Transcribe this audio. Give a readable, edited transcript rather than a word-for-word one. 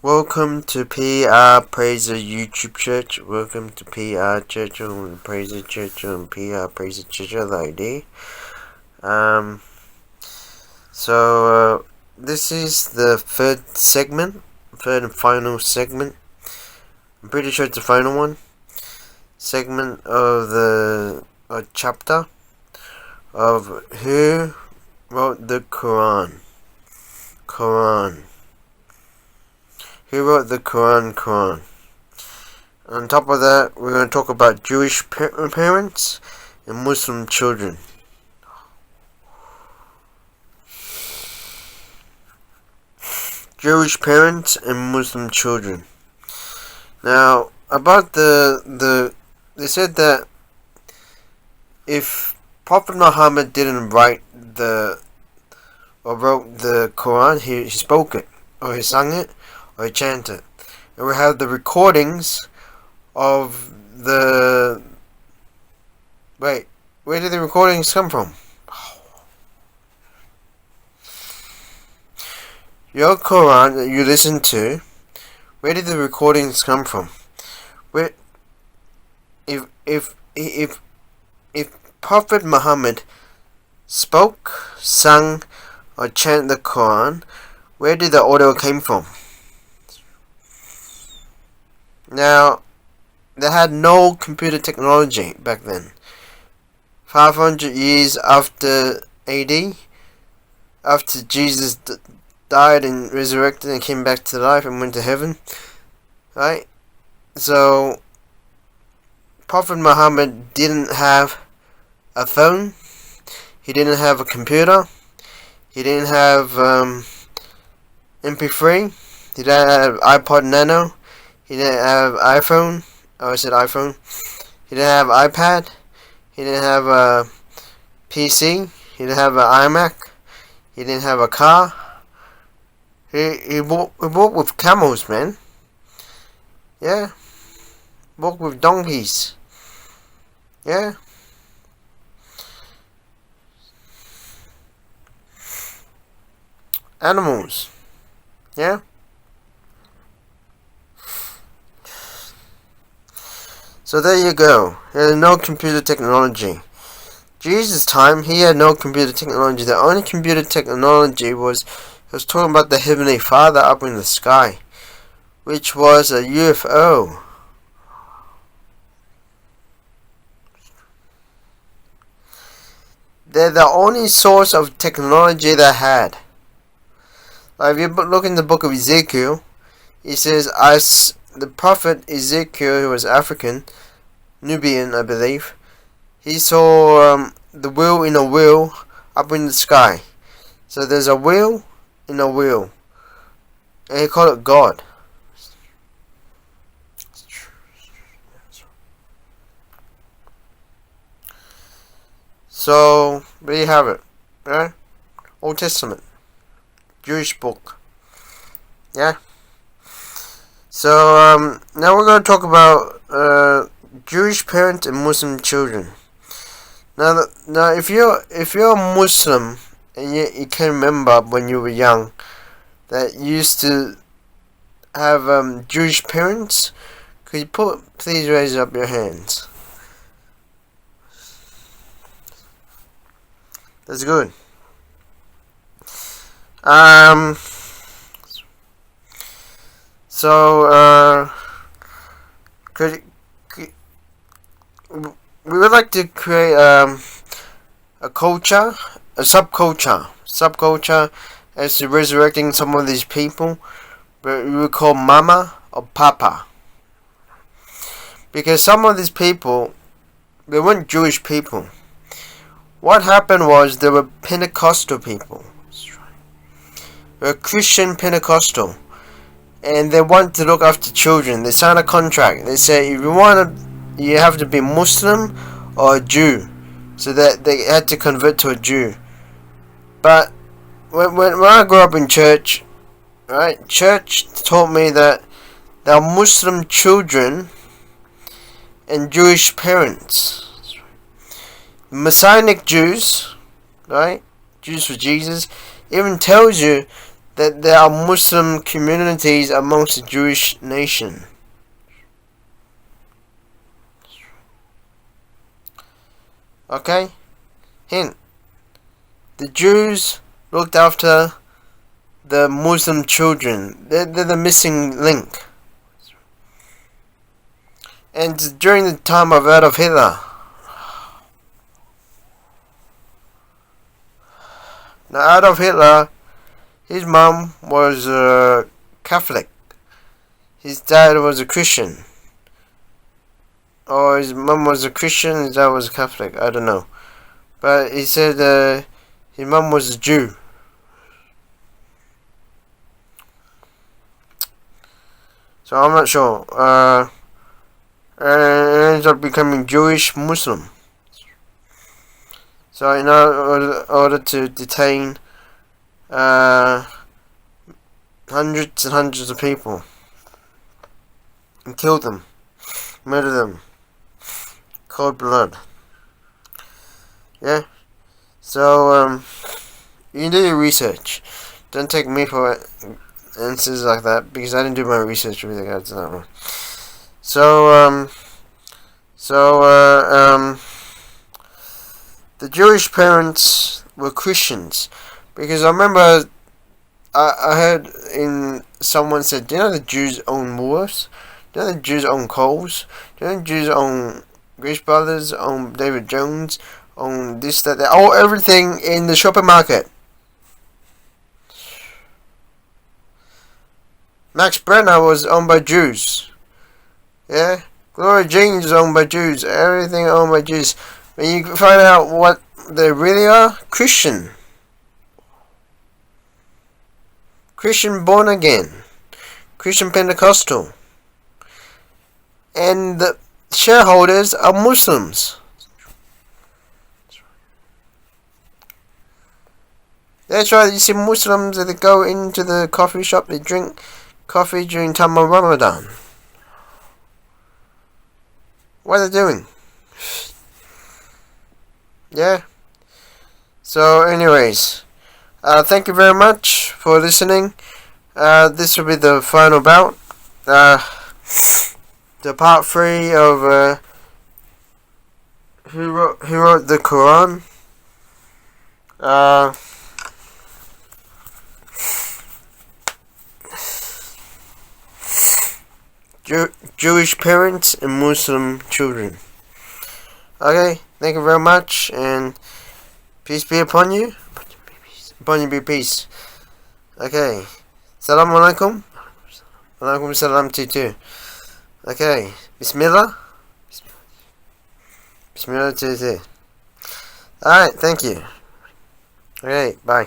Welcome to P.R. Praiser YouTube Church. Welcome to P.R. Church and Praiser Church and P.R. Praiser Church ID. This is the third and final segment. I'm pretty sure it's the final one. Segment of the chapter of who wrote the Quran. Who wrote the Quran-Koran? On top of that, we're going to talk about Jewish parents and Muslim children. Jewish parents and Muslim children. Now, about they said that if Prophet Muhammad didn't wrote the Quran, he spoke it, or he sang it, or he chanted. And we have the recordings of the... Wait, where did the recordings come from? Your Quran that you listen to, where did the recordings come from? Where, if Prophet Muhammad spoke, sang, or chanted the Quran, where did the audio came from? Now, they had no computer technology back then. 500 years after AD, after Jesus died and resurrected and came back to life and went to heaven, right? So, Prophet Muhammad didn't have a phone, he didn't have a computer, he didn't have MP3, he didn't have iPod Nano, he didn't have iPhone. Oh, I said iPhone. He didn't have iPad. He didn't have a PC. He didn't have an iMac. He didn't have a car. He walked with camels, man. Yeah. Walked with donkeys. Yeah. Animals. Yeah. So there you go. He had no computer technology. Jesus' time, he had no computer technology. The only computer technology was talking about the Heavenly Father up in the sky, which was a UFO. They're the only source of technology they had. Like if you look in the book of Ezekiel, it says, as the prophet Ezekiel, who was African, Nubian, I believe, he saw the wheel in a wheel up in the sky. So there's a wheel in a wheel, and he called it God. So there you have it, right? Old Testament, Jewish book, yeah. So now we're going to talk about Jewish parents and Muslim children. Now if you're a Muslim and you can remember when you were young that you used to have Jewish parents, could you please raise up your hands? That's good. So we would like to create a culture, a subculture as to resurrecting some of these people, but we would call Mama or Papa, because some of these people, they weren't Jewish people. What happened was they were Pentecostal people. They were Christian Pentecostal, and they want to look after children. They sign a contract. They say if you have to be Muslim or a Jew, so that they had to convert to a Jew. But when I grew up in church, right, church taught me that there are Muslim children and Jewish parents. Messianic Jews, right, Jews for Jesus, even tells you that there are Muslim communities amongst the Jewish nation. Okay? Hint. The Jews looked after the Muslim children. They're the missing link. And during the time of Adolf Hitler, now Adolf Hitler, his mum was a Catholic. His dad was a Christian. Or his mum was a Christian, his dad was a Catholic. I don't know. But he said his mum was a Jew. So I'm not sure. It ends up becoming Jewish Muslim. So in order to detain hundreds and hundreds of people and kill them, murder them, cold blood. Yeah. So you can do your research. Don't take me for answers like that because I didn't do my research with regards to that one. So the Jewish parents were Christians because I remember I heard someone said, do you know the Jews own Woolworths? Do you know the Jews own Coles? Do you know the Jews own Grace Brothers, own David Jones, own this, that, that, everything in the shopping market? Max Brenner was owned by Jews. Yeah? Gloria Jeans is owned by Jews. Everything owned by Jews. When you find out what they really are, Christian. Christian born again. Christian Pentecostal. And the shareholders are Muslims. That's right, you see Muslims that go into the coffee shop, they drink coffee during time of Ramadan. What are they doing? Yeah. So anyways, thank you very much for listening. This will be the final bout. The part 3 of who wrote the Quran. Jewish parents and Muslim children. Okay, thank you very much, and peace be upon you. Upon you be peace. Okay, salam alaikum. Alaikum salam to you too. Okay, Bismillah. Bismillah to you too. Alright, thank you. Okay, bye.